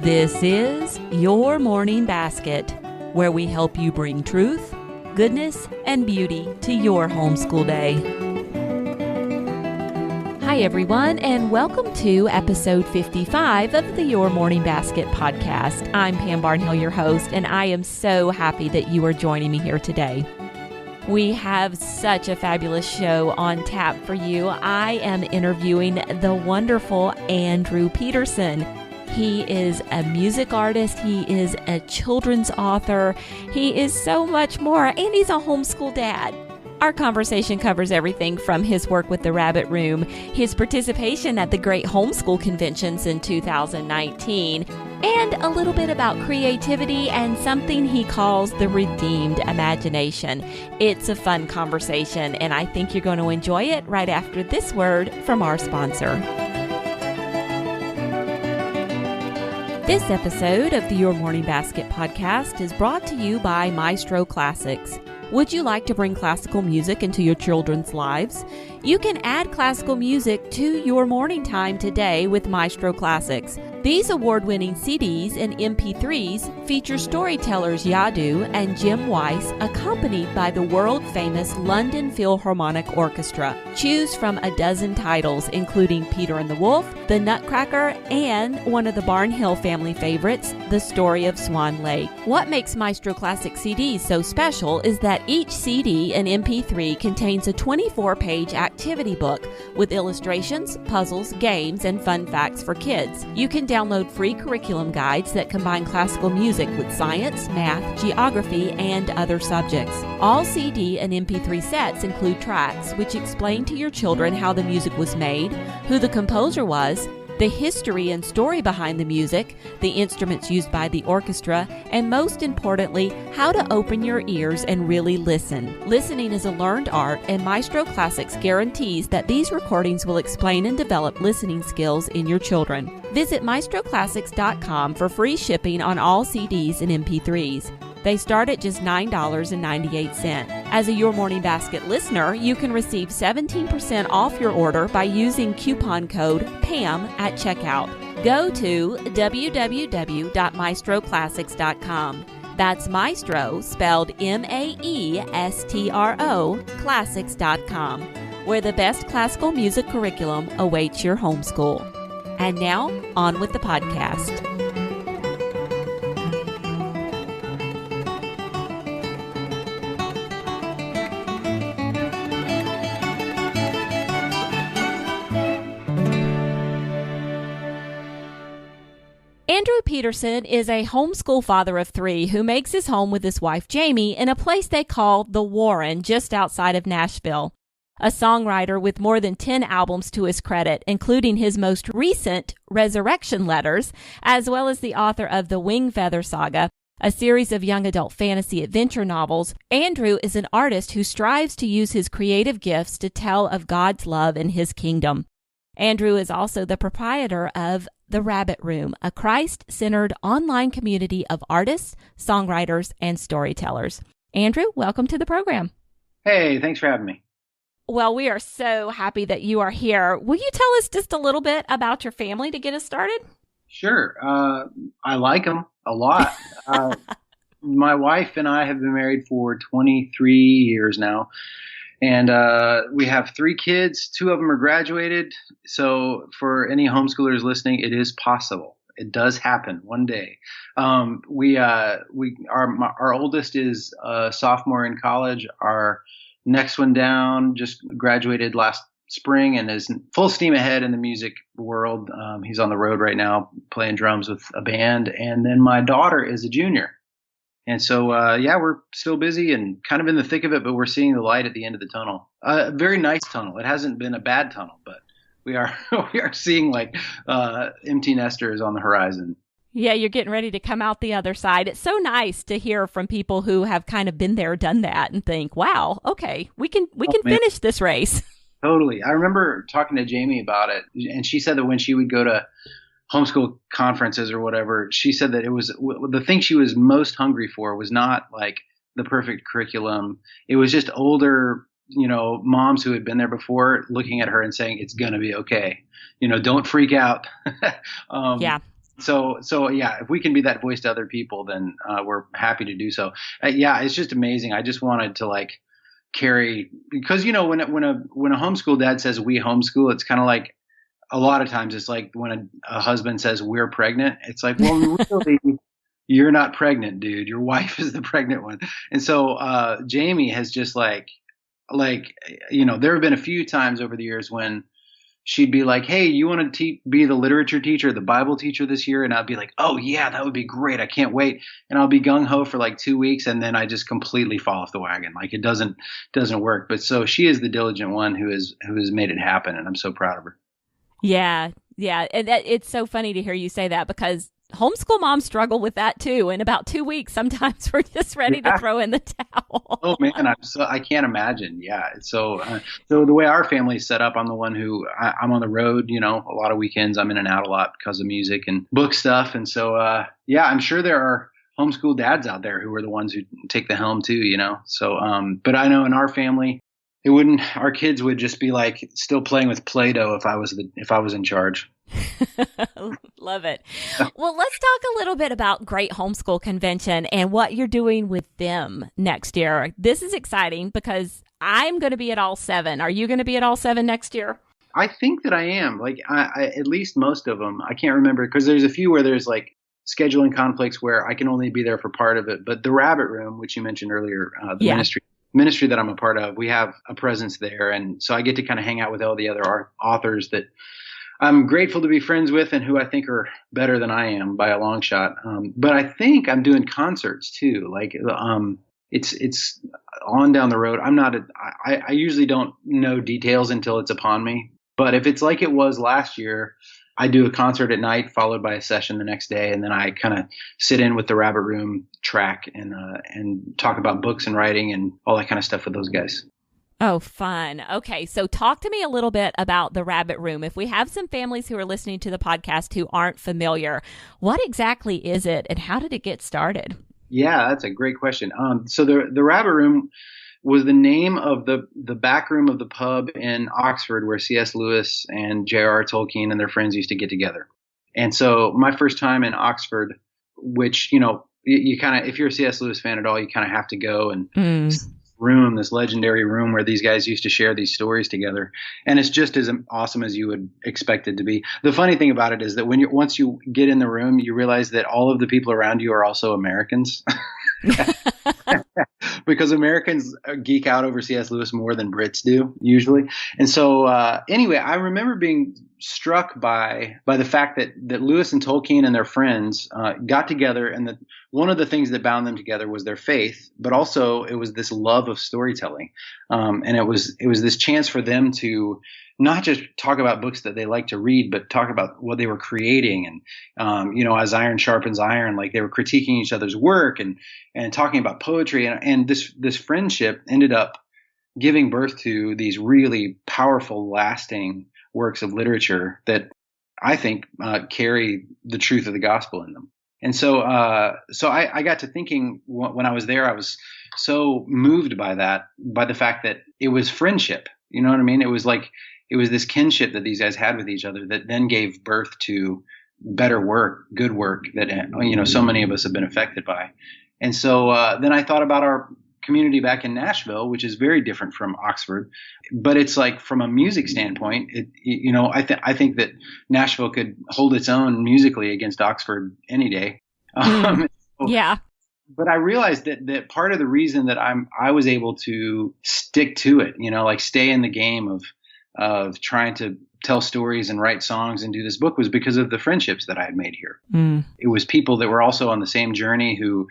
This is Your Morning Basket, where we help you bring truth, goodness, and beauty to your homeschool day. Hi, everyone, and welcome to episode 55 of the Your Morning Basket podcast. I'm Pam Barnhill, your host, and I am so happy that you are joining me here today. We have such a fabulous show on tap for you. I am interviewing the wonderful Andrew Peterson. He is a music artist. He is a children's author. He is so much more, and he's a homeschool dad. Our conversation covers everything from his work with the Rabbit Room, his participation at the Great Homeschool Conventions in 2019, and a little bit about creativity and something he calls the redeemed imagination. It's a fun conversation, and I think you're going to enjoy it right after this word from our sponsor. This episode of the Your Morning Basket podcast is brought to you by Maestro Classics. Would you like to bring classical music into your children's lives? You can add classical music to your morning time today with Maestro Classics. These award-winning CDs and MP3s feature storytellers Yadu and Jim Weiss, accompanied by the world-famous London Philharmonic Orchestra. Choose from a dozen titles, including Peter and the Wolf, The Nutcracker, and one of the Barnhill family favorites, The Story of Swan Lake. What makes Maestro Classic CDs so special is that each CD and MP3 contains a 24-page activity book with illustrations, puzzles, games, and fun facts for kids. You can download free curriculum guides that combine classical music with science, math, geography, and other subjects. All CD and MP3 sets include tracks which explain to your children how the music was made, who the composer was, the history and story behind the music, the instruments used by the orchestra, and most importantly, how to open your ears and really listen. Listening is a learned art, and Maestro Classics guarantees that these recordings will explain and develop listening skills in your children. Visit maestroclassics.com for free shipping on all CDs and MP3s. They start at just $9.98. As a Your Morning Basket listener, you can receive 17% off your order by using coupon code PAM at checkout. Go to www.maestroclassics.com. That's Maestro, spelled M-A-E-S-T-R-O, classics.com, where the best classical music curriculum awaits your homeschool. And now, on with the podcast. Andrew Peterson is a homeschool father of three who makes his home with his wife Jamie in a place they call The Warren just outside of Nashville. A songwriter with more than 10 albums to his credit, including his most recent Resurrection Letters, as well as the author of the Wingfeather Saga, a series of young adult fantasy adventure novels, Andrew is an artist who strives to use his creative gifts to tell of God's love and his kingdom. Andrew is also the proprietor of The Rabbit Room, a Christ-centered online community of artists, songwriters, and storytellers. Andrew, welcome to the program. Hey, thanks for having me. Well, we are so happy that you are here. Will you tell us just a little bit about your family to get us started? Sure. I like them a lot. My wife and I have been married for 23 years now. And we have three kids. Two of them are graduated. So for any homeschoolers listening, it is possible. It does happen one day. Our oldest is a sophomore in college. Our next one down just graduated last spring and is full steam ahead in the music world. He's on the road right now playing drums with a band. And then my daughter is a junior. And so, we're still busy and kind of in the thick of it, but we're seeing the light at the end of the tunnel. A very nice tunnel. It hasn't been a bad tunnel, but we are seeing empty nesters on the horizon. Yeah, you're getting ready to come out the other side. It's so nice to hear from people who have kind of been there, done that, and think, "Wow, okay, we can finish this race." Totally. I remember talking to Jamie about it, and she said that when she would go to homeschool conferences or whatever, she said that it was the thing she was most hungry for was not like the perfect curriculum. It was just older, moms who had been there before looking at her and saying, it's going to be okay. Don't freak out. Yeah. So yeah, if we can be that voice to other people, then we're happy to do so. Yeah, it's just amazing. I just wanted to like carry, because when a homeschool dad says we homeschool, it's kind of like, a lot of times it's like when a husband says we're pregnant, it's like, well, really, you're not pregnant, dude. Your wife is the pregnant one. And so Jamie has just like there have been a few times over the years when she'd be like, hey, you want to be the literature teacher, the Bible teacher this year? And I'd be like, oh yeah, that would be great. I can't wait. And I'll be gung ho for like 2 weeks. And then I just completely fall off the wagon. Like it doesn't work. But so she is the diligent one who has made it happen. And I'm so proud of her. Yeah. Yeah. And it's so funny to hear you say that, because homeschool moms struggle with that too. In about 2 weeks, sometimes we're just ready to throw in the towel. Oh man, I can't imagine. Yeah. So the way our family is set up, I'm the one who I'm on the road, a lot of weekends. I'm in and out a lot because of music and book stuff. And so, yeah, I'm sure there are homeschool dads out there who are the ones who take the helm too, So, but I know in our family, our kids would just be like still playing with Play-Doh if I was in charge. Love it. Well, let's talk a little bit about Great Homeschool Convention and what you're doing with them next year. This is exciting because I'm going to be at all 7. Are you going to be at all 7 next year? I think that I am. Like, I at least most of them. I can't remember because there's a few where there's like scheduling conflicts where I can only be there for part of it. But the Rabbit Room, which you mentioned earlier, the ministry that I'm a part of, we have a presence there. And so I get to kind of hang out with all the other authors that I'm grateful to be friends with and who I think are better than I am by a long shot. But I think I'm doing concerts too. Like, it's on down the road. I usually don't know details until it's upon me. But if it's like it was last year, I do a concert at night followed by a session the next day. And then I kind of sit in with the Rabbit Room track and talk about books and writing and all that kind of stuff with those guys. Oh, fun. Okay. So talk to me a little bit about the Rabbit Room. If we have some families who are listening to the podcast who aren't familiar, what exactly is it and how did it get started? Yeah, that's a great question. So the Rabbit Room was the name of the back room of the pub in Oxford where C.S. Lewis and J.R.R. Tolkien and their friends used to get together. And so my first time in Oxford, which, you kind of, if you're a C.S. Lewis fan at all, you kind of have to go and this legendary room where these guys used to share these stories together. And it's just as awesome as you would expect it to be. The funny thing about it is that once you get in the room, you realize that all of the people around you are also Americans. Because Americans geek out over C.S. Lewis more than Brits do usually. And so anyway, I remember being struck by the fact that Lewis and Tolkien and their friends got together, and that one of the things that bound them together was their faith, but also it was this love of storytelling. And it was this chance for them to not just talk about books that they like to read, but talk about what they were creating. And, as iron sharpens iron, like they were critiquing each other's work and talking about poetry. And this friendship ended up giving birth to these really powerful, lasting works of literature that I think carry the truth of the gospel in them. And so I got to thinking when I was there, I was so moved by the fact that it was friendship. You know what I mean? It was this kinship that these guys had with each other that then gave birth to better work, good work that, so many of us have been affected by. And so then I thought about our community back in Nashville, which is very different from Oxford, but it's like from a music standpoint, I think that Nashville could hold its own musically against Oxford any day. Yeah. But I realized that part of the reason that I was able to stick to it, stay in the game of trying to tell stories and write songs and do this book was because of the friendships that I had made here. It was people that were also on the same journey who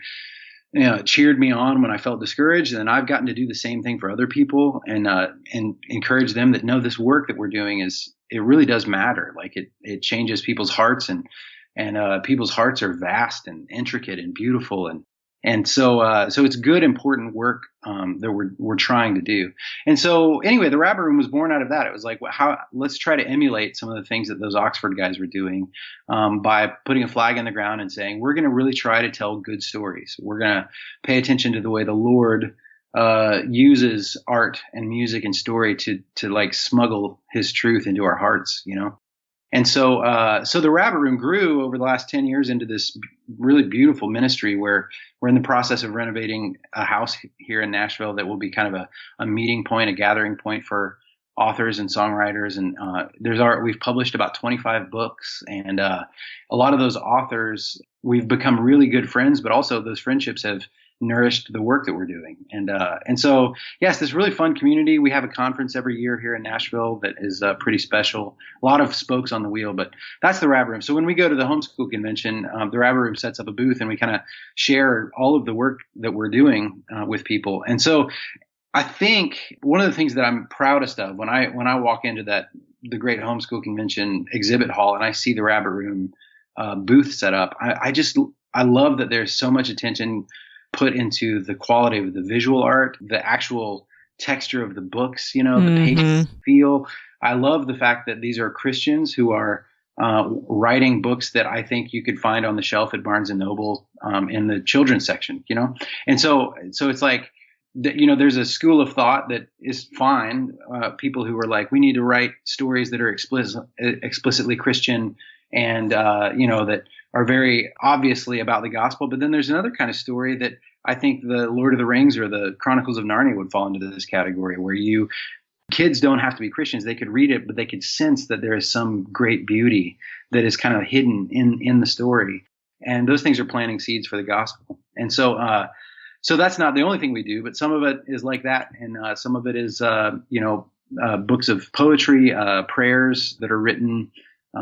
cheered me on when I felt discouraged. And I've gotten to do the same thing for other people and encourage them that, no, this work that we're doing it really does matter. Like it changes people's hearts and people's hearts are vast and intricate and beautiful. And so it's good, important work that we're trying to do. And so anyway, the Rabbit Room was born out of that. It was like, let's try to emulate some of the things that those Oxford guys were doing by putting a flag in the ground and saying, we're going to really try to tell good stories. We're going to pay attention to the way the Lord uses art and music and story to like smuggle his truth into our hearts, And so the Rabbit Room grew over the last 10 years into this really beautiful ministry where we're in the process of renovating a house here in Nashville that will be kind of a meeting point, a gathering point for authors and songwriters. And we've published about 25 books, and a lot of those authors, we've become really good friends, but also those friendships have nourished the work that we're doing. And so, yes, this really fun community. We have a conference every year here in Nashville that is pretty special. A lot of spokes on the wheel, but that's the Rabbit Room. So when we go to the Homeschool convention, the Rabbit Room sets up a booth, and we kind of share all of the work that we're doing with people. And so I think one of the things that I'm proudest of when I walk into the Great Homeschool Convention exhibit hall and I see the Rabbit Room booth set up, I love that there's so much attention put into the quality of the visual art, the actual texture of the books, the pages feel. I love the fact that these are Christians who are writing books that I think you could find on the shelf at Barnes and Noble in the children's section, And so it's like, there's a school of thought that is fine. People who are like, we need to write stories that are explicitly Christian and, that are very obviously about the gospel. But then there's another kind of story that I think the Lord of the Rings or the Chronicles of Narnia would fall into this category, where kids don't have to be Christians. They could read it, but they could sense that there is some great beauty that is kind of hidden in the story. And those things are planting seeds for the gospel. And so that's not the only thing we do, but some of it is like that. And some of it is, books of poetry, prayers that are written.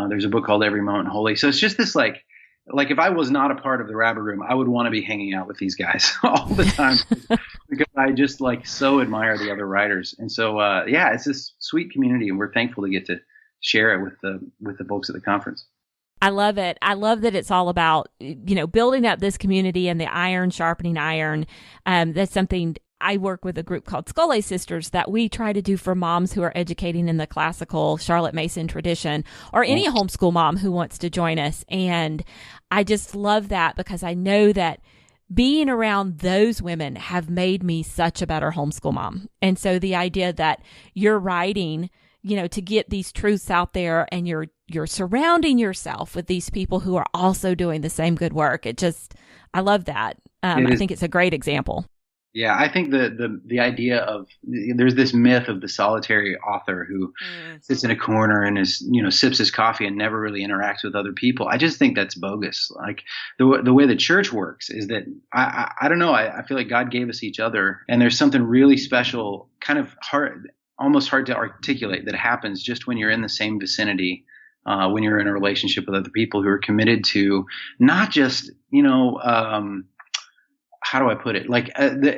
There's a book called Every Moment Holy. So it's just this like if I was not a part of the Rabbit Room, I would want to be hanging out with these guys all the time because I just so admire the other writers. And so, it's this sweet community, and we're thankful to get to share it with the folks at the conference. I love it. I love that it's all about, building up this community and the iron sharpening iron. That's something I work with a group called Scullay Sisters that we try to do for moms who are educating in the classical Charlotte Mason tradition, or any homeschool mom who wants to join us. And I just love that because I know that being around those women have made me such a better homeschool mom. And so the idea that you're writing, to get these truths out there, and you're surrounding yourself with these people who are also doing the same good work. I love that. I think it's a great example. Yeah, I think the idea of there's this myth of the solitary author who sits in a corner and sips his coffee and never really interacts with other people. I just think that's bogus. Like the way the church works is that I don't know. I feel like God gave us each other, and there's something really special, kind of almost hard to articulate, that happens just when you're in the same vicinity. When you're in a relationship with other people who are committed to not just, how do I put it?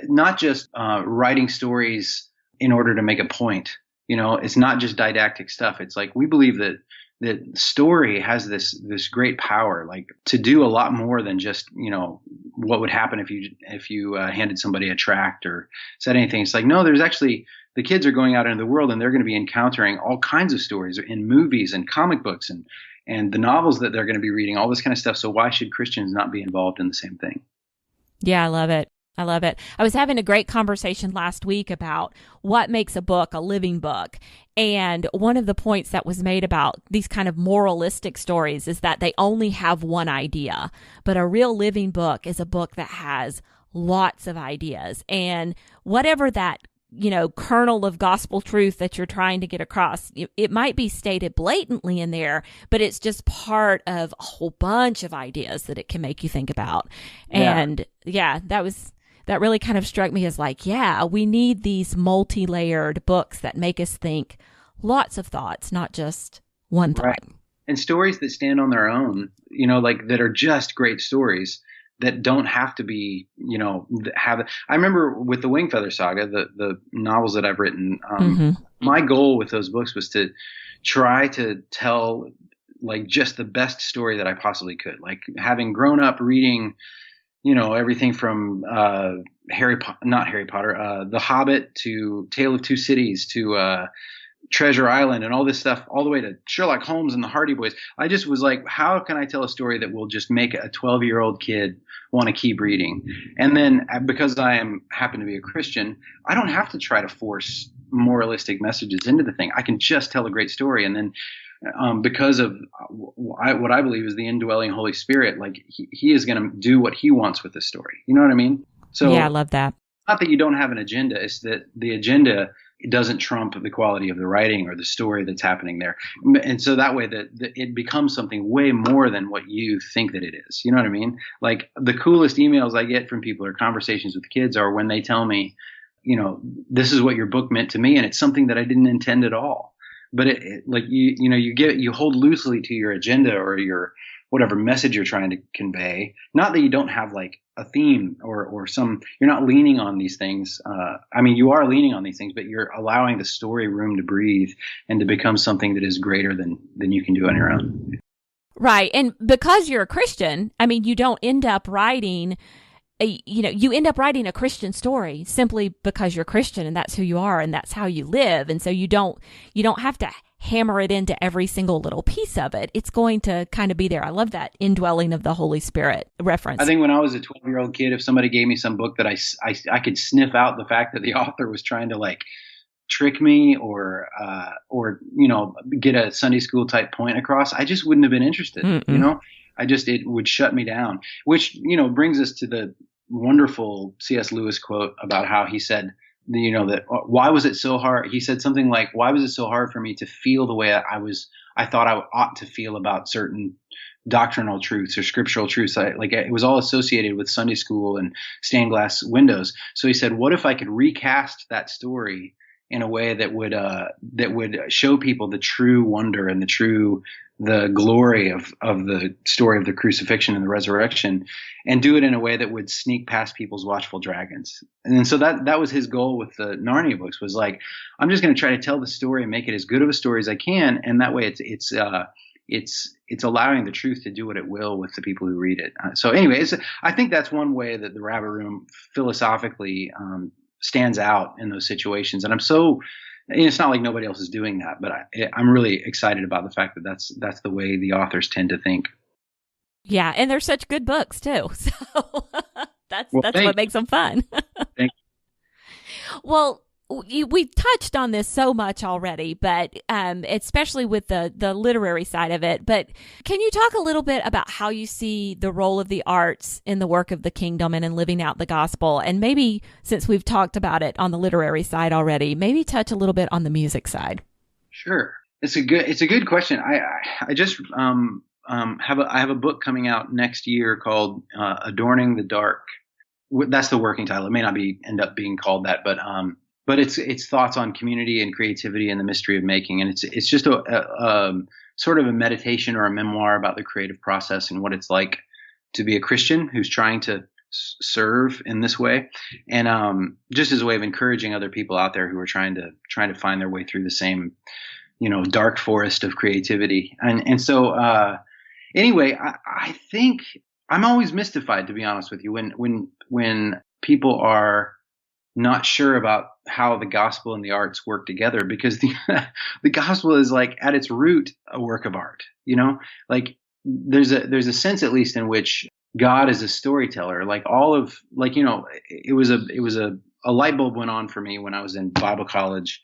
Not just writing stories in order to make a point. It's not just didactic stuff. It's like we believe that story has this great power, to do a lot more than just what would happen if you handed somebody a tract or said anything. It's like, no, there's actually, the kids are going out into the world and they're going to be encountering all kinds of stories in movies and comic books and the novels that they're going to be reading, all this kind of stuff. So why should Christians not be involved in the same thing? Yeah, I love it. I love it. I was having a great conversation last week about what makes a book a living book. And one of the points that was made about these kind of moralistic stories is that they only have one idea. But a real living book is a book that has lots of ideas. And whatever that kernel of gospel truth that you're trying to get across, it might be stated blatantly in there, but it's just part of a whole bunch of ideas that it can make you think about. Yeah. And that really kind of struck me as we need these multi-layered books that make us think lots of thoughts, not just one thought. Right. And stories that stand on their own, that are just great stories that don't have to be, I remember with the Wingfeather Saga, the novels that I've written, my goal with those books was to try to tell just the best story that I possibly could. Having grown up reading, everything from not Harry Potter, The Hobbit to Tale of Two Cities to Treasure Island and all this stuff, all the way to Sherlock Holmes and the Hardy Boys. I just was like, how can I tell a story that will just make a 12-year-old kid want to keep reading? And then because I happen to be a Christian, I don't have to try to force moralistic messages into the thing. I can just tell a great story. And because of what I believe is the indwelling Holy Spirit. Like he is going to do what he wants with the story. You know what I mean? So yeah, I love that. Not that you don't have an agenda, it's that the agenda doesn't trump the quality of the writing or the story that's happening there. And so that way that it becomes something way more than what you think that it is. You know what I mean? Like the coolest emails I get from people or conversations with kids are when they tell me, this is what your book meant to me. And it's something that I didn't intend at all. But you hold loosely to your agenda or your whatever message you're trying to convey. Not that you don't have like a theme or you're not leaning on these things. You are leaning on these things, but you're allowing the story room to breathe and to become something that is greater than you can do on your own. Right. And because you're a Christian, you don't end up writing you end up writing a Christian story simply because you're Christian and that's who you are and that's how you live. And so you don't have to hammer it into every single little piece of it. It's going to kind of be there. I love that indwelling of the Holy Spirit reference. I think when I was a 12-year-old kid, if somebody gave me some book that I could sniff out the fact that the author was trying to like trick me or get a Sunday school type point across, I just wouldn't have been interested. Mm-mm. It would shut me down, which, brings us to the wonderful C.S. Lewis quote about how he said, that why was it so hard? He said something like, why was it so hard for me to feel the way I thought I ought to feel about certain doctrinal truths or scriptural truths? It was all associated with Sunday school and stained glass windows. So he said, what if I could recast that story in a way that would show people the true wonder and the glory of the story of the crucifixion and the resurrection, and do it in a way that would sneak past people's watchful dragons. And then so that was his goal with the Narnia books, was like, I'm just going to try to tell the story and make it as good of a story as I can. And that way it's allowing the truth to do what it will with the people who read it. So anyway, I think that's one way that the Rabbit Room philosophically stands out in those situations. And it's not like nobody else is doing that, but I'm really excited about the fact that that's the way the authors tend to think. Yeah, and they're such good books too. So that's what makes them fun. Thank you. Well, we've touched on this so much already, but especially with the literary side of it. But can you talk a little bit about how you see the role of the arts in the work of the kingdom and in living out the gospel? And maybe, since we've talked about it on the literary side already, maybe touch a little bit on the music side. Sure, it's a good question. I just have a book coming out next year called Adorning the Dark. That's the working title. It may not end up being called that, but it's thoughts on community and creativity and the mystery of making. And it's just a sort of a meditation or a memoir about the creative process and what it's like to be a Christian who's trying to serve in this way. And just as a way of encouraging other people out there who are trying to find their way through the same, dark forest of creativity. And so anyway, I think I'm always mystified, to be honest with you, when people are not sure about how the gospel and the arts work together, because the gospel is like at its root a work of art. Like there's a sense, at least, in which God is a storyteller. Like it was a light bulb went on for me when I was in Bible college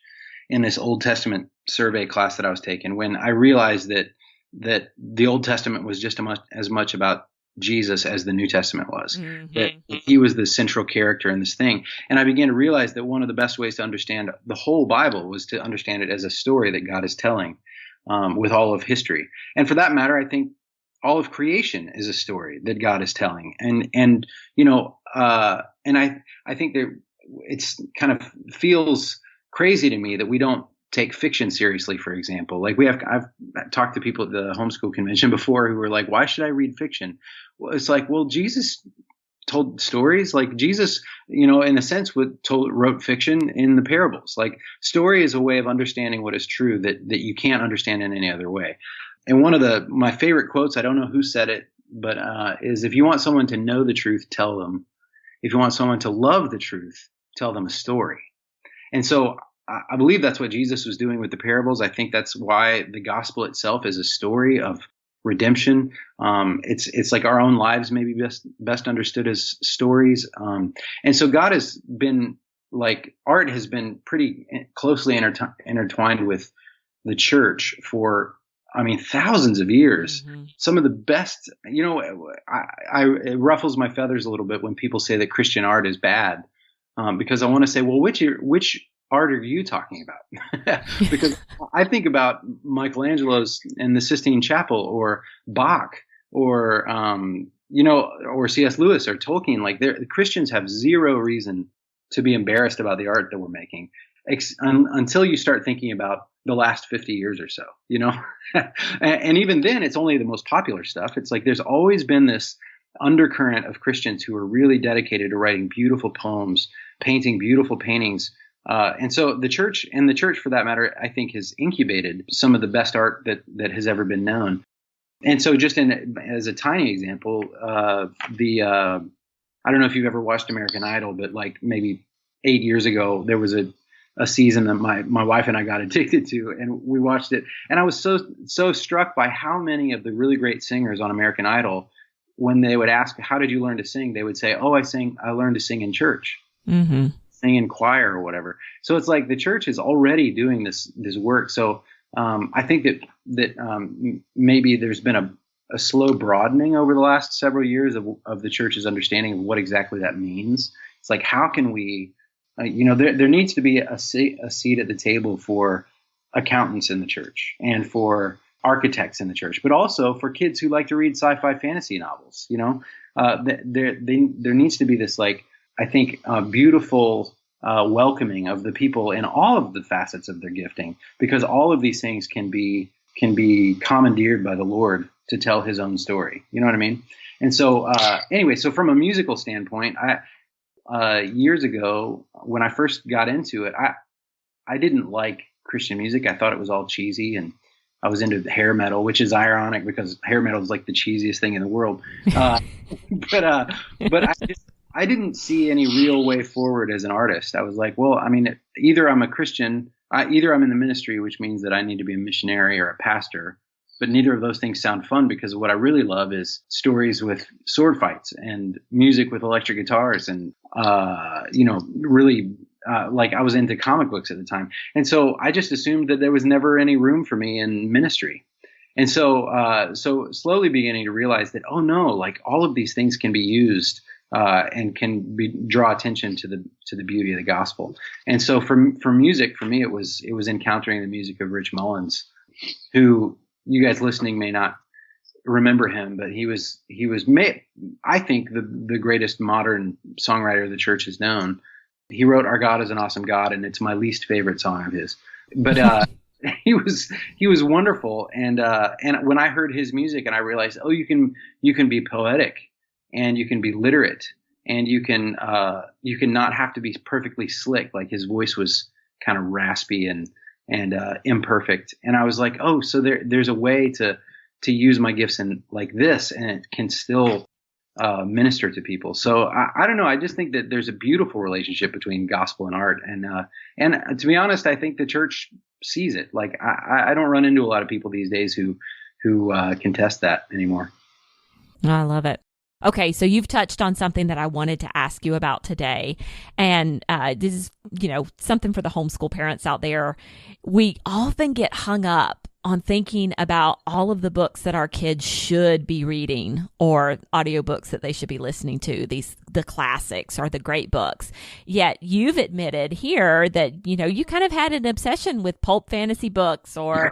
in this Old Testament survey class that I was taking, when I realized that the Old Testament was just as much about Jesus as the New Testament was, that he was the central character in this thing. And I began to realize that one of the best ways to understand the whole Bible was to understand it as a story that God is telling, with all of history. And for that matter, I think all of creation is a story that God is telling. And I think that it's kind of feels crazy to me that we don't take fiction seriously, for example. Like I've talked to people at the Homeschool convention before who were like, why should I read fiction? Well, it's like, well, Jesus told stories. Like Jesus, in a sense, wrote fiction in the parables. Like story is a way of understanding what is true that you can't understand in any other way. And one of my favorite quotes, I don't know who said it, but is, if you want someone to know the truth, tell them. If you want someone to love the truth, tell them a story. And so I believe that's what Jesus was doing with the parables. I think that's why the gospel itself is a story of redemption. It's like our own lives maybe best understood as stories. And so God has been, like, art has been pretty closely intertwined with the church for I mean, thousands of years. Mm-hmm. Some of the best, it ruffles my feathers a little bit when people say that Christian art is bad, because I want to say, well, which art are you talking about? Because I think about Michelangelo's and the Sistine Chapel, or Bach, or or C.S. Lewis or Tolkien. Like, the Christians have zero reason to be embarrassed about the art that we're making, until you start thinking about the last 50 years or so, and even then it's only the most popular stuff. It's like there's always been this undercurrent of Christians who are really dedicated to writing beautiful poems, painting beautiful paintings. And so the church for that matter, I think, has incubated some of the best art that has ever been known. And so just as a tiny example, I don't know if you've ever watched American Idol, but like maybe 8 years ago, there was a season that my wife and I got addicted to, and we watched it. And I was so struck by how many of the really great singers on American Idol, when they would ask, how did you learn to sing? They would say, oh, I learned to sing in church, mm-hmm. sing in choir or whatever. So it's like the church is already doing this work. So I think that maybe there's been a slow broadening over the last several years of the church's understanding of what exactly that means. It's like, how can we, there needs to be a seat at the table for accountants in the church, and for architects in the church, but also for kids who like to read sci-fi fantasy novels. There needs to be this, like, I think, beautiful welcoming of the people in all of the facets of their gifting, because all of these things can be commandeered by the Lord to tell His own story. You know what I mean? And so anyway, so from a musical standpoint, years ago, when I first got into it, I didn't like Christian music. I thought it was all cheesy, and I was into hair metal, which is ironic because hair metal is like the cheesiest thing in the world. But I didn't see any real way forward as an artist. I was like, well, I mean, either I'm a Christian, either I'm in the ministry, which means that I need to be a missionary or a pastor. But neither of those things sound fun, because what I really love is stories with sword fights and music with electric guitars, and really like I was into comic books at the time. And so I just assumed that there was never any room for me in ministry. And so slowly beginning to realize that, oh no, like all of these things can be used and can draw attention to the beauty of the gospel. And so for music, for me, it was encountering the music of Rich Mullins, who, you guys listening may not remember him, but he was I think the greatest modern songwriter the church has known. He wrote "Our God is an Awesome God," and it's my least favorite song of his. But he was wonderful, and when I heard his music, and I realized, oh, you can be poetic, and you can be literate, and you can not have to be perfectly slick. Like, his voice was kind of raspy and imperfect. And I was like, oh, so there's a way to use my gifts in like this, and it can still minister to people. So I don't know. I just think that there's a beautiful relationship between gospel and art. And to be honest, I think the church sees it. Like, I don't run into a lot of people these days who contest that anymore. I love it. Okay, so you've touched on something that I wanted to ask you about today, and this is, something for the homeschool parents out there. We often get hung up on thinking about all of the books that our kids should be reading, or audiobooks that they should be listening to, the classics or the great books. Yet you've admitted here that, you kind of had an obsession with pulp fantasy books or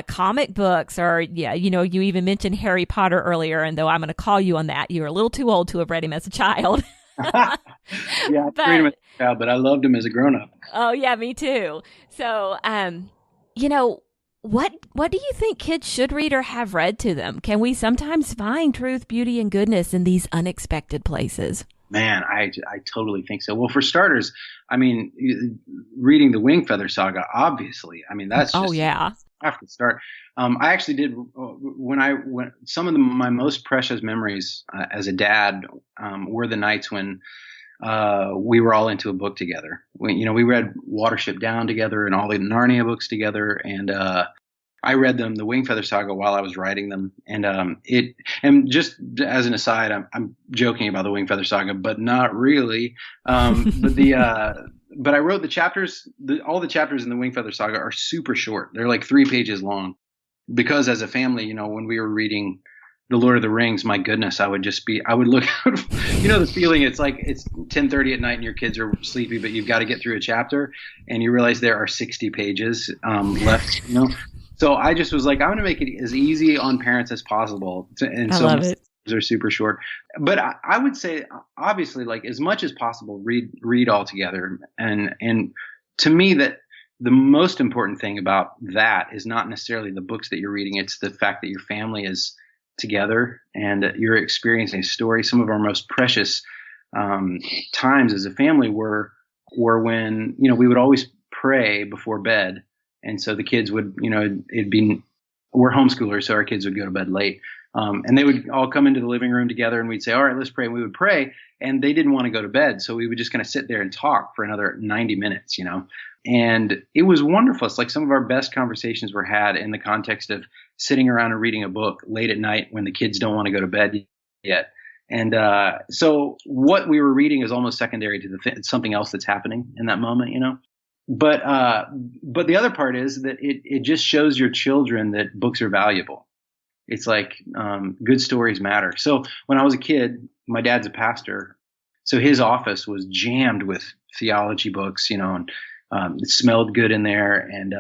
comic books, or, you even mentioned Harry Potter earlier. And though I'm going to call you on that, you're a little too old to have read him as a child. Yeah, I read him as a child, but I loved him as a grown-up. Oh, yeah, me too. So, what do you think kids should read or have read to them? Can we sometimes find truth, beauty, and goodness in these unexpected places? Man, I totally think so. Well, for starters, I mean, reading the Wingfeather Saga, obviously. I mean, that's just, yeah. I have to start. I actually did when some of my most precious memories as a dad were the nights when we were all into a book together. We read Watership Down together and all the Narnia books together, and I read them, the Wingfeather Saga, while I was writing them. And just as an aside, I'm joking about the Wingfeather Saga, but not really. But I wrote the chapters. All the chapters in the Wingfeather Saga are super short. They're like 3 pages long. because as a family, when we were reading The Lord of the Rings, my goodness, I would look out, the feeling, it's like it's 10:30 at night and your kids are sleepy, but you've got to get through a chapter and you realize there are 60 pages left, So I just was like, I'm going to make it as easy on parents as possible. I love it. Are super short, but I would say, obviously, like as much as possible, read all together. And to me, that the most important thing about that is not necessarily the books that you're reading. It's the fact that your family is together and that you're experiencing a story. Some of our most precious times as a family were when, we would always pray before bed. And so the kids would, we're homeschoolers, so our kids would go to bed late. And they would all come into the living room together and we'd say, all right, let's pray. And we would pray. And they didn't want to go to bed. So we would just kind of sit there and talk for another 90 minutes, And it was wonderful. It's like some of our best conversations were had in the context of sitting around and reading a book late at night when the kids don't want to go to bed yet. And so what we were reading is almost secondary to something else that's happening in that moment, But the other part is that it just shows your children that books are valuable. It's like good stories matter. So when I was a kid, my dad's a pastor, so his office was jammed with theology books, and it smelled good in there. And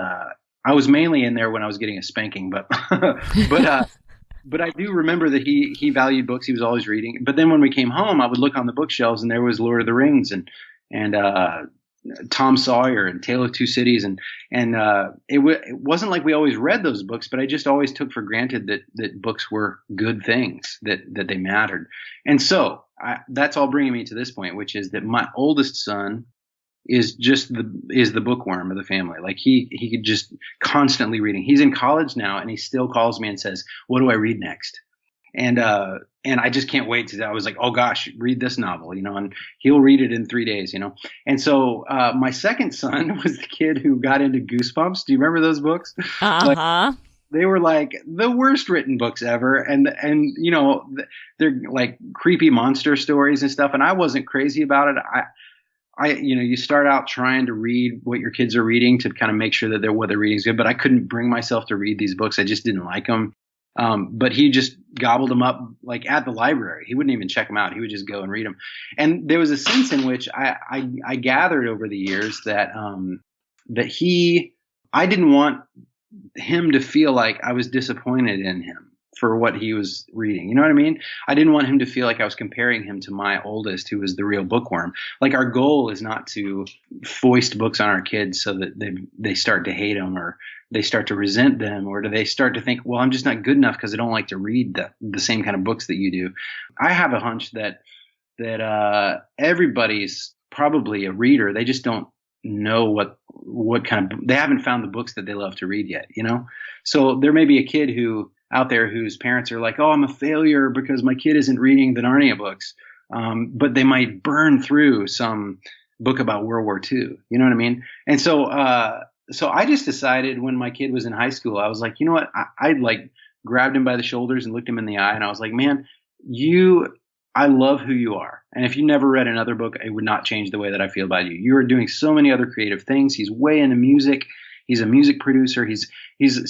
I was mainly in there when I was getting a spanking, but but I do remember that he valued books. He was always reading. But then when we came home, I would look on the bookshelves, and there was Lord of the Rings and Tom Sawyer and Tale of Two Cities, and it wasn't like we always read those books, but I just always took for granted that books were good things, that they mattered. And so that's all bringing me to this point, which is that my oldest son is the bookworm of the family. Like he could just constantly reading. He's in college now, and he still calls me and says, "What do I read next?" And I just can't wait I was like, oh gosh, read this novel, and he'll read it in 3 days, And so, my second son was the kid who got into Goosebumps. Do you remember those books? Uh-huh. Like, they were like the worst written books ever. And they're like creepy monster stories and stuff. And I wasn't crazy about it. You start out trying to read what your kids are reading to kind of make sure that what they're reading is good, but I couldn't bring myself to read these books. I just didn't like them. But he just gobbled them up like at the library. He wouldn't even check them out. He would just go and read them. And there was a sense in which I gathered over the years that I didn't want him to feel like I was disappointed in him for what he was reading. You know what I mean? I didn't want him to feel like I was comparing him to my oldest, who was the real bookworm. Like, our goal is not to foist books on our kids so that they start to hate them, or they start to resent them, or do they start to think, well, I'm just not good enough because I don't like to read the same kind of books that you do. I have a hunch that everybody's probably a reader. They just don't know what kind of, they haven't found the books that they love to read yet, So there may be a kid out there whose parents are like, oh, I'm a failure because my kid isn't reading the Narnia books. But they might burn through some book about World War II. You know what I mean? And so I just decided when my kid was in high school, I was like, you know what? I like grabbed him by the shoulders and looked him in the eye. And I was like, man, I love who you are. And if you never read another book, it would not change the way that I feel about you. You are doing so many other creative things. He's way into music. He's a music producer. He's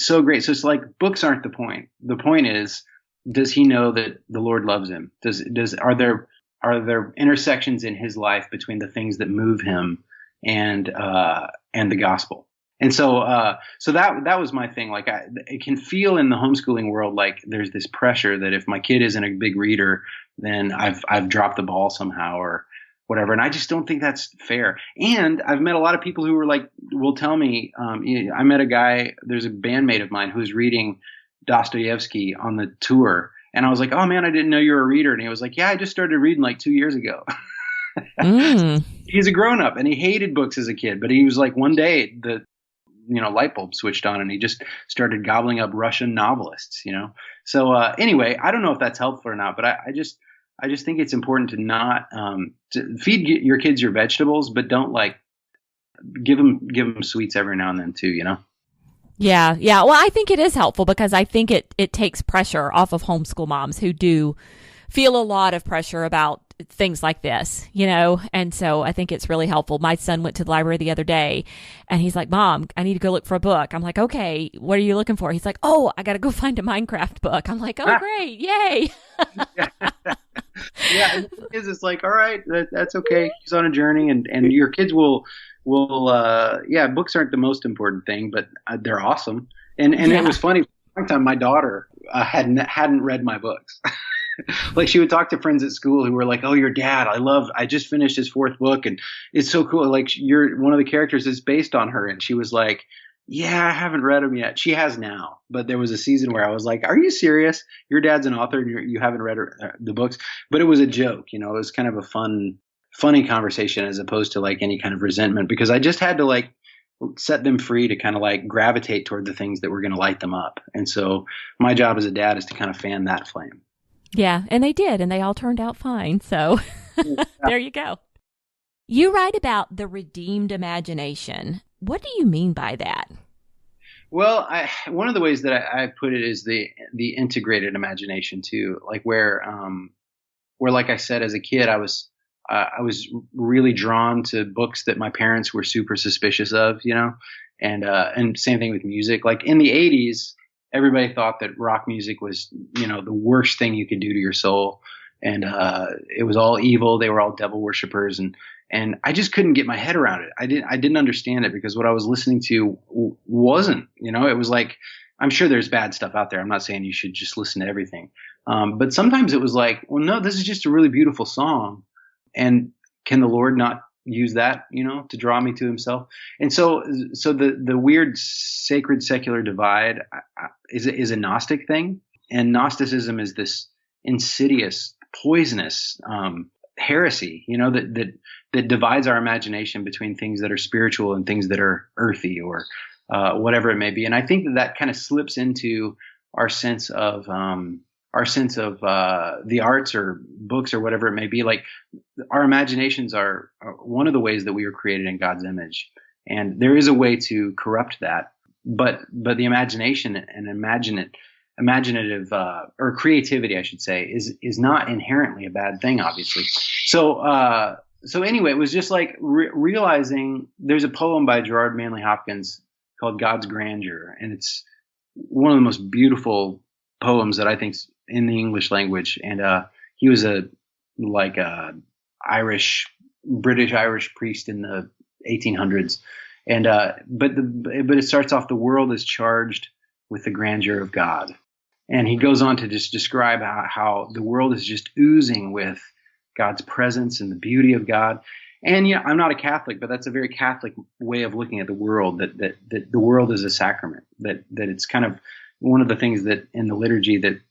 so great. So it's like, books aren't the point. The point is, does he know that the Lord loves him? Are there intersections in his life between the things that move him and the gospel? And so that was my thing. Like, it can feel in the homeschooling world like there's this pressure that if my kid isn't a big reader, then I've dropped the ball somehow or whatever. And I just don't think that's fair. And I've met a lot of people who will tell me, I met a guy, there's a bandmate of mine who's reading Dostoevsky on the tour. And I was like, oh man, I didn't know you were a reader. And he was like, yeah, I just started reading like 2 years ago. He's a grown up and he hated books as a kid, but he was like, one day the light bulb switched on and he just started gobbling up Russian novelists, So anyway, I don't know if that's helpful or not, but I just think it's important to not to feed your kids your vegetables, but don't like give them sweets every now and then too, Yeah. Well, I think it is helpful because I think it takes pressure off of homeschool moms who do feel a lot of pressure about things like this, and so I think it's really helpful. My son went to the library the other day and he's like, Mom, I need to go look for a book. I'm like, okay, what are you looking for? He's like, oh, I got to go find a Minecraft book. I'm like, oh, great. Yay. Yeah, it's like, all right, that's okay. He's on a journey, and your kids will books aren't the most important thing, but they're awesome. And It was funny. One time, my daughter hadn't read my books. Like, she would talk to friends at school who were like, "Oh, your dad, I just finished his fourth book, and it's so cool. Like, you're one of the characters is based on her." And she was like, "Yeah, I haven't read them yet." She has now, but there was a season where I was like, "Are you serious? Your dad's an author and you haven't read the books?" But it was a joke, it was kind of a funny conversation as opposed to like any kind of resentment, because I just had to like set them free to kind of like gravitate toward the things that were going to light them up. And so my job as a dad is to kind of fan that flame. Yeah, and they did, and they all turned out fine. So there you go. You write about the redeemed imagination. What do you mean by that? Well, one of the ways that I put it is the integrated imagination too, like where like I said, as a kid, I was really drawn to books that my parents were super suspicious of, and same thing with music. Like in the 80s, everybody thought that rock music was, the worst thing you could do to your soul. And it was all evil. They were all devil worshippers. And I just couldn't get my head around it. I didn't understand it, because what I was listening to wasn't, it was like, I'm sure there's bad stuff out there. I'm not saying you should just listen to everything. But sometimes it was like, well, no, this is just a really beautiful song. And can the Lord not use that, to draw me to himself? And so the weird sacred secular divide is a Gnostic thing. And Gnosticism is this insidious, poisonous heresy, that divides our imagination between things that are spiritual and things that are earthy, or whatever it may be. And I think that kind of slips into our sense of the arts or books or whatever it may be. Like, our imaginations are one of the ways that we were created in God's image, and there is a way to corrupt that. But the imagination and imaginative or creativity, I should say, is not inherently a bad thing, obviously. So anyway, it was just like realizing there's a poem by Gerard Manley Hopkins called God's Grandeur, and it's one of the most beautiful poems that I think's in the English language. And he was a British Irish priest in the 1800s. And but it starts off, the world is charged with the grandeur of God. And he goes on to just describe how the world is just oozing with God's presence and the beauty of God. And I'm not a Catholic, but that's a very Catholic way of looking at the world, that the world is a sacrament, that it's kind of one of the things that in the liturgy that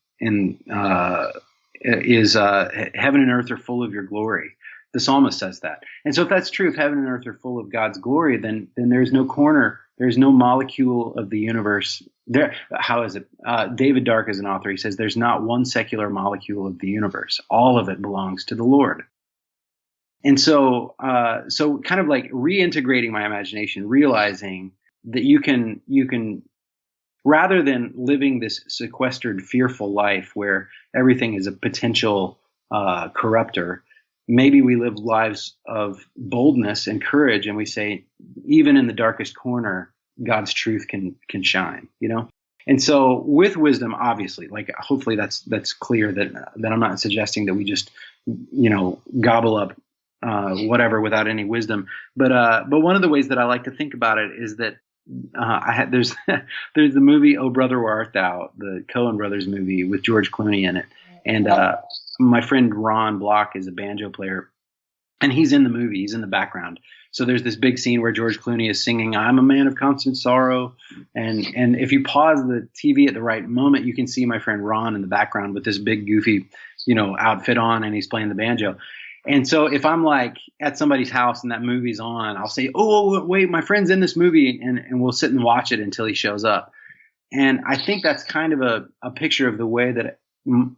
is heaven and earth are full of your glory. The psalmist says that. And so if that's true, if heaven and earth are full of God's glory, then there's no corner, there's no molecule of the universe there. How is it? David Dark is an author. He says there's not one secular molecule of the universe. All of it belongs to the Lord. And so kind of like reintegrating my imagination, realizing that you can rather than living this sequestered, fearful life where everything is a potential corrupter, maybe we live lives of boldness and courage, and we say, even in the darkest corner, God's truth can shine, And so with wisdom, obviously, like, hopefully that's clear that I'm not suggesting that we just, gobble up whatever without any wisdom. But one of the ways that I like to think about it is that there's the movie Oh Brother Where Art Thou, the Coen brothers movie with George Clooney in it. And my friend Ron Block is a banjo player, and he's in the movie. He's in the background. So there's this big scene where George Clooney is singing, "I'm a man of constant sorrow." And if you pause the TV at the right moment, you can see my friend Ron in the background with this big goofy, outfit on, and he's playing the banjo. And so if I'm like at somebody's house and that movie's on, I'll say, "Oh, wait, my friend's in this movie," and we'll sit and watch it until he shows up. And I think that's kind of a picture of the way that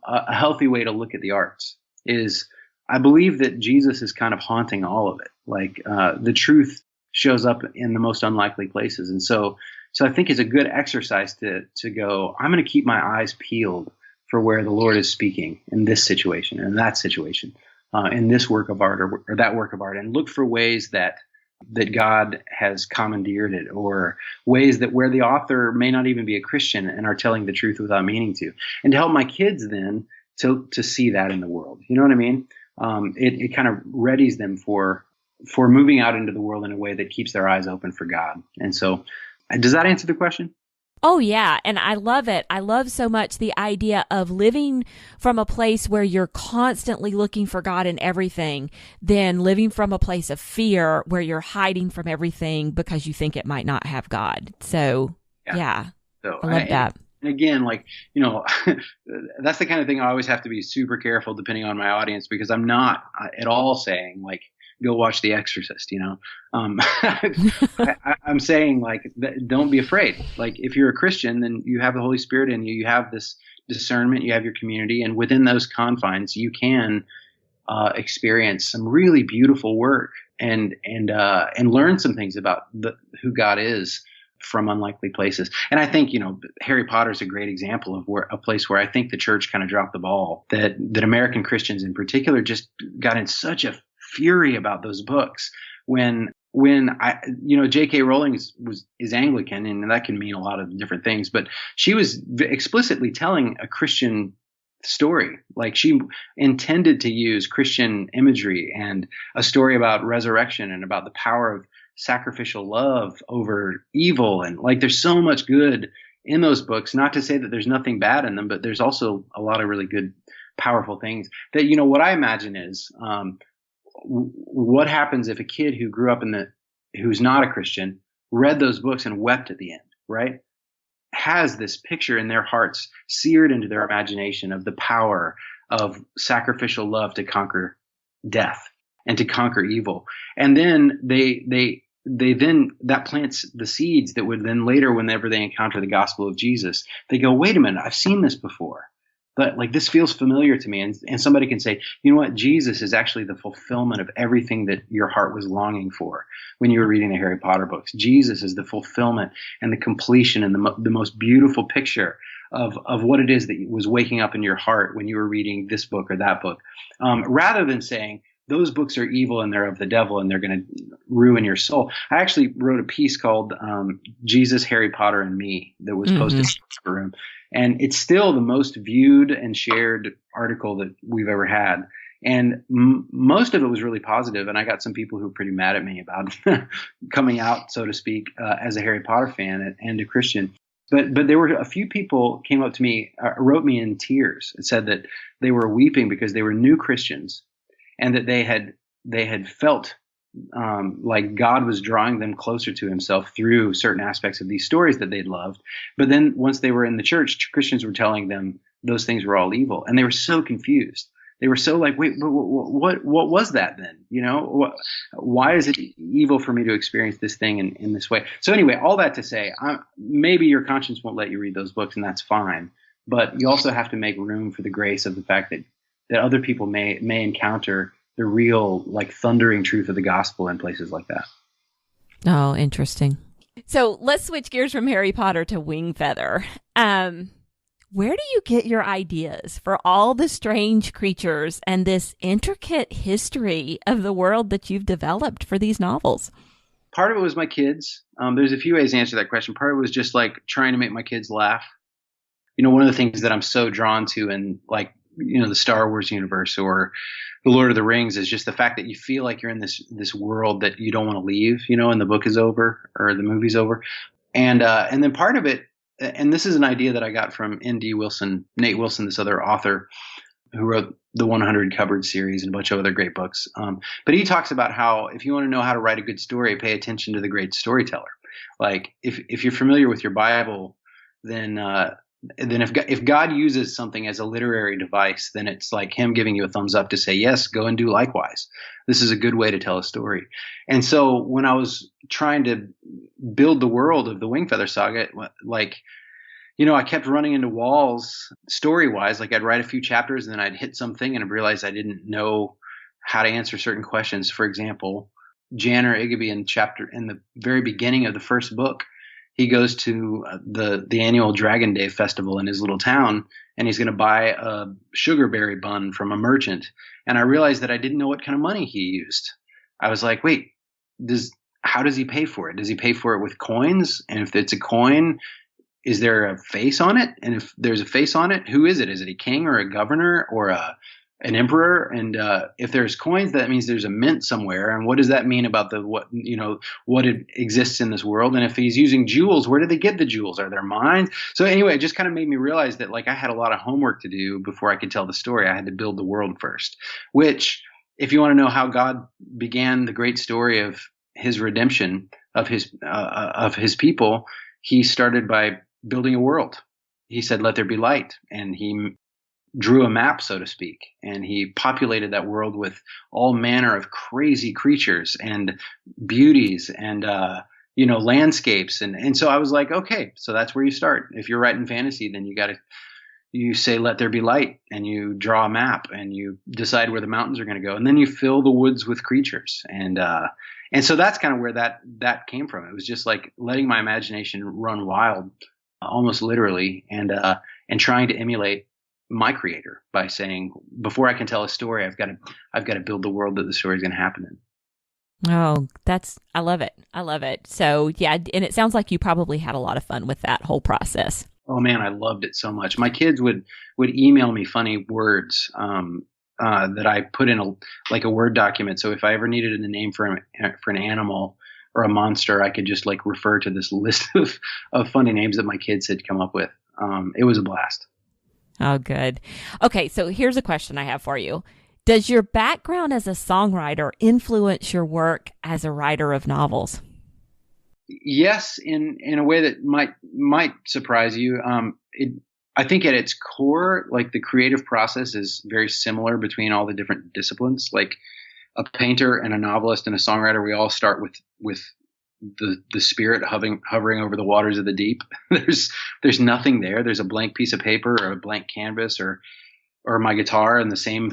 a healthy way to look at the arts is. I believe that Jesus is kind of haunting all of it. Like the truth shows up in the most unlikely places. And so I think it's a good exercise to go, I'm going to keep my eyes peeled for where the Lord is speaking in this situation and that situation. in this work of art or that work of art, and look for ways that God has commandeered it, or ways that where the author may not even be a Christian and are telling the truth without meaning to, and to help my kids then to see that in the world. You know what I mean? It kind of readies them for moving out into the world in a way that keeps their eyes open for God. And so, does that answer the question? Oh, yeah. And I love it. I love so much the idea of living from a place where you're constantly looking for God in everything, than living from a place of fear where you're hiding from everything because you think it might not have God. So, yeah. So, I love that. And again, that's the kind of thing I always have to be super careful depending on my audience, because I'm not at all saying go watch The Exorcist, I'm saying don't be afraid. If you're a Christian, then you have the Holy Spirit in you. You have this discernment, you have your community, and within those confines, you can experience some really beautiful work and learn some things about who God is from unlikely places. And I think, Harry Potter is a great example of a place where I think the church kind of dropped the ball, that American Christians in particular just got in such a fury about those books when J.K. Rowling is Anglican, and that can mean a lot of different things, but she was explicitly telling a Christian story. She intended to use Christian imagery and a story about resurrection and about the power of sacrificial love over evil. And there's so much good in those books, not to say that there's nothing bad in them, but there's also a lot of really good, powerful things that, what I imagine is, what happens if a kid who grew up who's not a Christian read those books and wept at the end, right? Has this picture in their hearts seared into their imagination of the power of sacrificial love to conquer death and to conquer evil. And then that plants the seeds that would then later, whenever they encounter the gospel of Jesus, they go, wait a minute, I've seen this before. But this feels familiar to me. And somebody can say, you know what? Jesus is actually the fulfillment of everything that your heart was longing for when you were reading the Harry Potter books. Jesus is the fulfillment and the completion and the most beautiful picture of what it is that was waking up in your heart when you were reading this book or that book. Rather than saying, those books are evil and they're of the devil and they're going to ruin your soul. I actually wrote a piece called Jesus, Harry Potter, and Me that was posted in the room. And it's still the most viewed and shared article that we've ever had. And most of it was really positive. And I got some people who were pretty mad at me about coming out, so to speak, as a Harry Potter fan and a Christian. But there were a few people came up to me, wrote me in tears, and said that they were weeping because they were new Christians and that they had felt like God was drawing them closer to himself through certain aspects of these stories that they'd loved. But then once they were in the church, Christians were telling them those things were all evil. And they were so confused. They were so wait, what was that then? Why is it evil for me to experience this thing in this way? So anyway, all that to say, maybe your conscience won't let you read those books, and that's fine. But you also have to make room for the grace of the fact that other people may encounter the real, thundering truth of the gospel in places like that. Oh, interesting. So let's switch gears from Harry Potter to Wing Feather. Where do you get your ideas for all the strange creatures and this intricate history of the world that you've developed for these novels? Part of it was my kids. There's a few ways to answer that question. Part of it was just trying to make my kids laugh. One of the things that I'm so drawn to in the Star Wars universe or the Lord of the Rings is just the fact that you feel like you're in this world that you don't want to leave, and the book is over or the movie's over. And then part of it, and this is an idea that I got from Nate Wilson, this other author who wrote the 100 Cupboard series and a bunch of other great books. But he talks about how if you want to know how to write a good story, pay attention to the great storyteller. If you're familiar with your Bible, then if God uses something as a literary device, then it's like him giving you a thumbs up to say, yes, go and do likewise. This is a good way to tell a story. And so when I was trying to build the world of the Wingfeather saga, I kept running into walls story-wise. I'd write a few chapters and then I'd hit something and I realized I didn't know how to answer certain questions. For example, Janner Igby in the very beginning of the first book, he goes to the annual Dragon Day festival in his little town, and he's going to buy a sugarberry bun from a merchant. And I realized that I didn't know what kind of money he used. I was like, wait, how does he pay for it? Does he pay for it with coins? And if it's a coin, is there a face on it? And if there's a face on it, who is it? Is it a king or a governor or an emperor? And if there's coins, that means there's a mint somewhere. And what does that mean about what it exists in this world? And if he's using jewels, where do they get the jewels? Are there mines? So anyway, it just kind of made me realize that like I had a lot of homework to do before I could tell the story. I had to build the world first, which, if you want to know how God began the great story of his redemption of his people, he started by building a world. He said, "Let there be light," and he drew a map, so to speak, and he populated that world with all manner of crazy creatures and beauties and landscapes, and so I was like, okay, so that's where you start. If you're writing fantasy, then you say, "Let there be light," and you draw a map and you decide where the mountains are going to go, and then you fill the woods with creatures, and so that's kind of where that came from. It was just like letting my imagination run wild, almost literally, and trying to emulate my creator by saying, before I can tell a story, I've got to build the world that the story is going to happen in. Oh, I love it. I love it. So yeah, and it sounds like you probably had a lot of fun with that whole process. Oh man, I loved it so much. My kids would email me funny words that I put in a Word document. So if I ever needed a name for an animal or a monster, I could just like refer to this list of funny names that my kids had come up with. It was a blast. Oh, good. Okay, so here's a question I have for you. Does your background as a songwriter influence your work as a writer of novels? Yes, in a way that might surprise you. I think at its core, like the creative process is very similar between all the different disciplines. Like a painter and a novelist and a songwriter, we all start with the spirit hovering over the waters of the deep. There's nothing there. There's a blank piece of paper or a blank canvas or my guitar and the same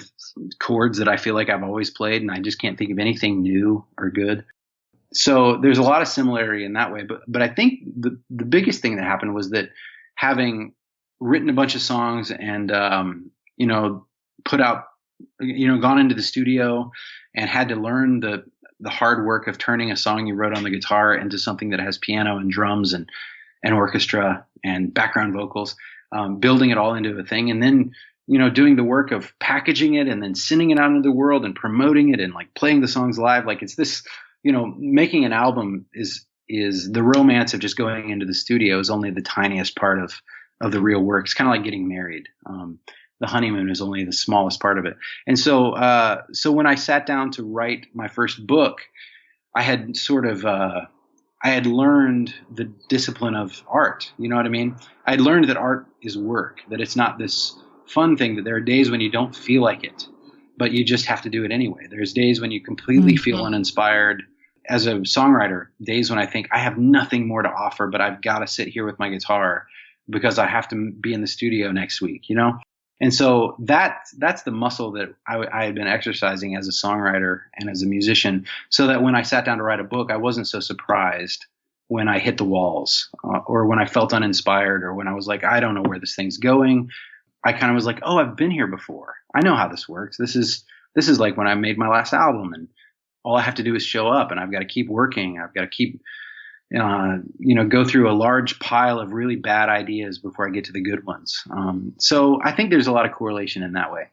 chords that I feel like I've always played, and I just can't think of anything new or good. So there's a lot of similarity in that way. But I think the biggest thing that happened was that having written a bunch of songs and put out, gone into the studio and had to learn the hard work of turning a song you wrote on the guitar into something that has piano and drums and orchestra and background vocals, building it all into a thing, and then doing the work of packaging it and then sending it out into the world and promoting it and like playing the songs live. Like it's this, making an album is the romance of just going into the studio is only the tiniest part of the real work. It's kind of like getting married. The honeymoon is only the smallest part of it. And so when I sat down to write my first book, I had I had learned the discipline of art. You know what I mean? I had learned that art is work, that it's not this fun thing, that there are days when you don't feel like it, but you just have to do it anyway. There's days when you completely feel uninspired. As a songwriter, days when I think I have nothing more to offer, but I've got to sit here with my guitar because I have to be in the studio next week, And so that's the muscle that I had been exercising as a songwriter and as a musician, so that when I sat down to write a book, I wasn't so surprised when I hit the walls or when I felt uninspired or when I was like, I don't know where this thing's going. I kind of was like, oh, I've been here before. I know how this works. This is like when I made my last album, and all I have to do is show up, and I've got to keep working. I've got to keep go through a large pile of really bad ideas before I get to the good ones. So I think there's a lot of correlation in that way.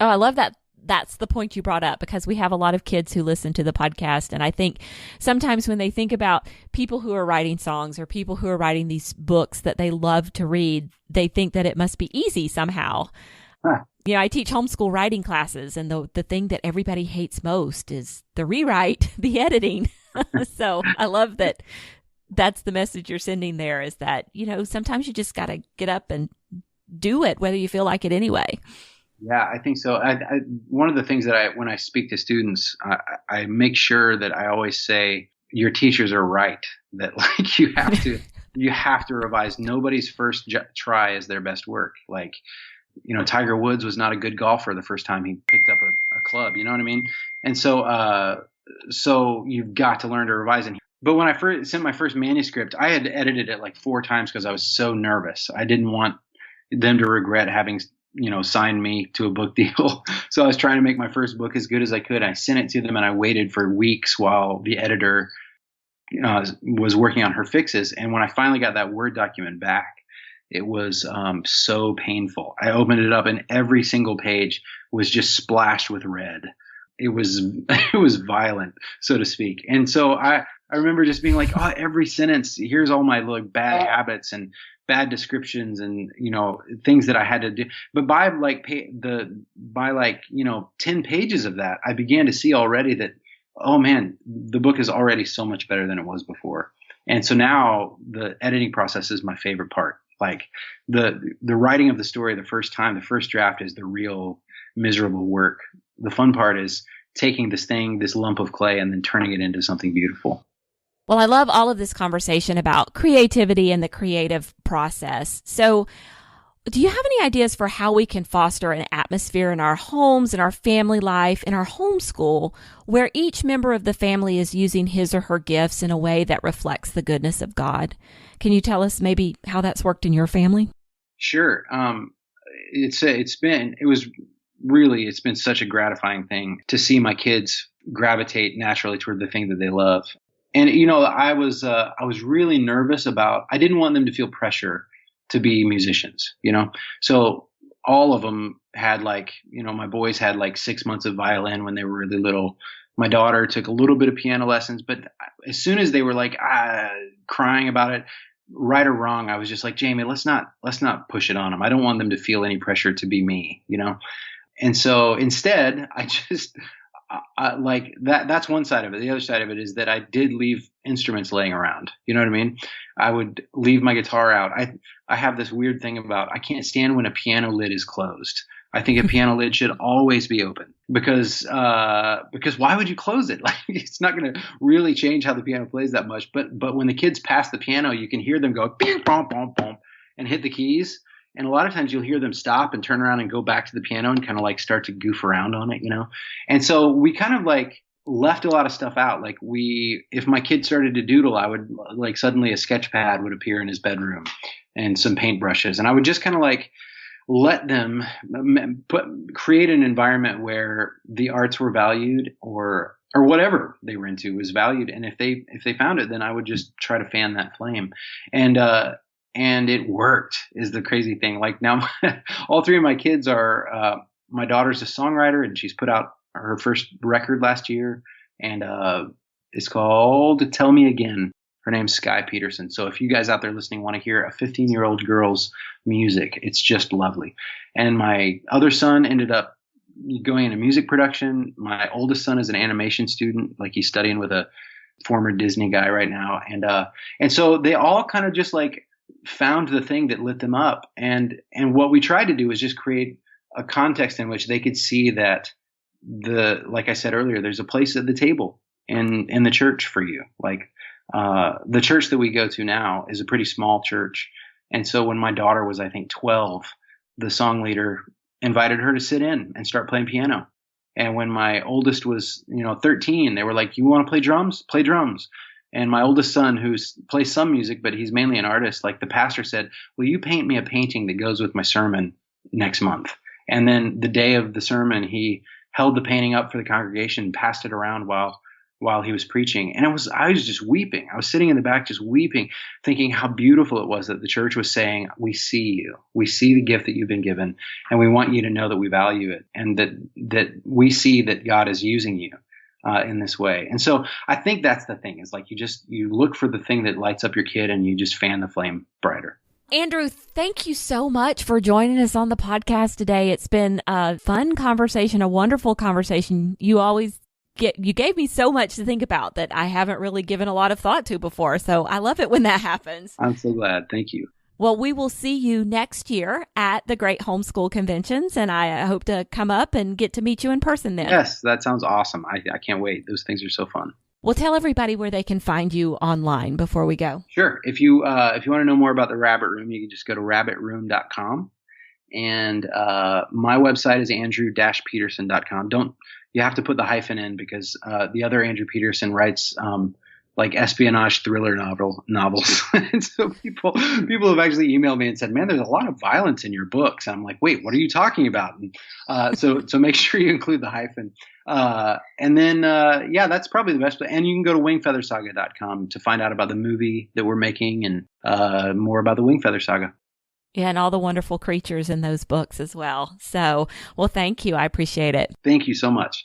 Oh, I love that. That's the point you brought up, because we have a lot of kids who listen to the podcast. And I think sometimes when they think about people who are writing songs or people who are writing these books that they love to read, they think that it must be easy somehow. Huh. I teach homeschool writing classes, and the thing that everybody hates most is the rewrite, the editing. So I love that that's the message you're sending there, is that, sometimes you just got to get up and do it, whether you feel like it anyway. Yeah, I think so. One of the things that when I speak to students, I make sure that I always say, your teachers are right, that like you have to revise. Nobody's first try is their best work. Like, Tiger Woods was not a good golfer the first time he picked up a club. You know what I mean? And so you've got to learn to revise. And But when I first sent my first manuscript, I had edited it like 4 times because I was so nervous. I didn't want them to regret having, signed me to a book deal. So I was trying to make my first book as good as I could. I sent it to them and I waited for weeks while the editor was working on her fixes. And when I finally got that Word document back, it was so painful. I opened it up and every single page was just splashed with red. It was violent, so to speak. And so I remember just being like, oh, every sentence, here's all my like bad habits and bad descriptions and, things that I had to do. But by 10 pages of that, I began to see already that, oh man, the book is already so much better than it was before. And so now the editing process is my favorite part. Like the writing of the story the first time, the first draft is the real miserable work. The fun part is taking this lump of clay and then turning it into something beautiful. Well, I love all of this conversation about creativity and the creative process. So do you have any ideas for how we can foster an atmosphere in our homes, in our family life, in our homeschool, where each member of the family is using his or her gifts in a way that reflects the goodness of God? Can you tell us maybe how that's worked in your family? Sure. It's been such a gratifying thing to see my kids gravitate naturally toward the thing that they love. And, I was really nervous I didn't want them to feel pressure to be musicians, So all of them had my boys had 6 months of violin when they were really little. My daughter took a little bit of piano lessons, but as soon as they were crying about it, right or wrong, I was just like, Jamie, let's not push it on them. I don't want them to feel any pressure to be me, And so instead, I just that's one side of it. The other side of it is that I did leave instruments laying around. You know what I mean? I would leave my guitar out. I have this weird thing about I can't stand when a piano lid is closed. I think a piano lid should always be open because why would you close it? It's not going to really change how the piano plays that much. But when the kids pass the piano, you can hear them go bing, bom, bom, bom, and hit the keys. And a lot of times you'll hear them stop and turn around and go back to the piano and kind of start to goof around on it, And so we kind of left a lot of stuff out. If my kid started to doodle, I would suddenly a sketch pad would appear in his bedroom and some paintbrushes. And I would just kind of let them create an environment where the arts were valued or whatever they were into was valued. And if they found it, then I would just try to fan that flame. And it worked is the crazy thing. Now all 3 of my kids are, my daughter's a songwriter and she's put out her first record last year. And, it's called Tell Me Again. Her name's Sky Peterson. So if you guys out there listening want to hear a 15-year-old girl's music, it's just lovely. And my other son ended up going into music production. My oldest son is an animation student. He's studying with a former Disney guy right now. And so they all kind of just found the thing that lit them up. And what we tried to do is just create a context in which they could see that like I said earlier, there's a place at the table in the church for you. The church that we go to now is a pretty small church. And so when my daughter was, I think 12, the song leader invited her to sit in and start playing piano. And when my oldest was, 13, they were like, you want to play drums? Play drums. And my oldest son, who plays some music, but he's mainly an artist, the pastor said, will you paint me a painting that goes with my sermon next month? And then the day of the sermon, he held the painting up for the congregation, passed it around while he was preaching. And I was just weeping. I was sitting in the back just weeping, thinking how beautiful it was that the church was saying, we see you. We see the gift that you've been given, and we want you to know that we value it and that we see that God is using you. In this way. And so I think that's the thing is you look for the thing that lights up your kid and you just fan the flame brighter. Andrew, thank you so much for joining us on the podcast today. It's been a fun conversation, a wonderful conversation. You gave me so much to think about that I haven't really given a lot of thought to before. So I love it when that happens. I'm so glad. Thank you. Well, we will see you next year at the Great Homeschool Conventions, and I hope to come up and get to meet you in person then. Yes, that sounds awesome. I can't wait. Those things are so fun. Well, tell everybody where they can find you online before we go. Sure. If you want to know more about the Rabbit Room, you can just go to rabbitroom.com. And my website is andrew-peterson.com. You have to put the hyphen in because the other Andrew Peterson writes like espionage thriller novels. And so people have actually emailed me and said, man, there's a lot of violence in your books. And I'm like, wait, what are you talking about? And so make sure you include the hyphen. And then that's probably the best. And you can go to wingfeathersaga.com to find out about the movie that we're making and more about the Wingfeather Saga. Yeah, and all the wonderful creatures in those books as well. So, well, thank you. I appreciate it. Thank you so much.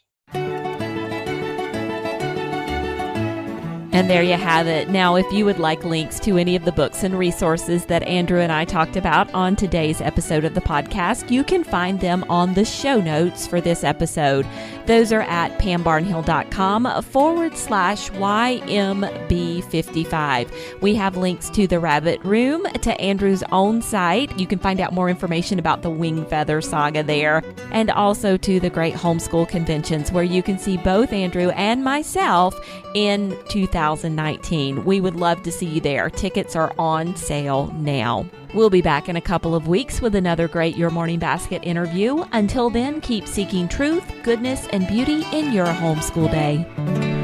And there you have it. Now, if you would like links to any of the books and resources that Andrew and I talked about on today's episode of the podcast, you can find them on the show notes for this episode. Those are at pambarnhill.com/YMB55. We have links to the Rabbit Room, to Andrew's own site. You can find out more information about the Wingfeather Saga there, and also to the Great Homeschool Conventions, where you can see both Andrew and myself in 2019. We would love to see you there. Tickets are on sale now. We'll be back in a couple of weeks with another great Your Morning Basket interview. Until then, keep seeking truth, goodness, and beauty in your homeschool day.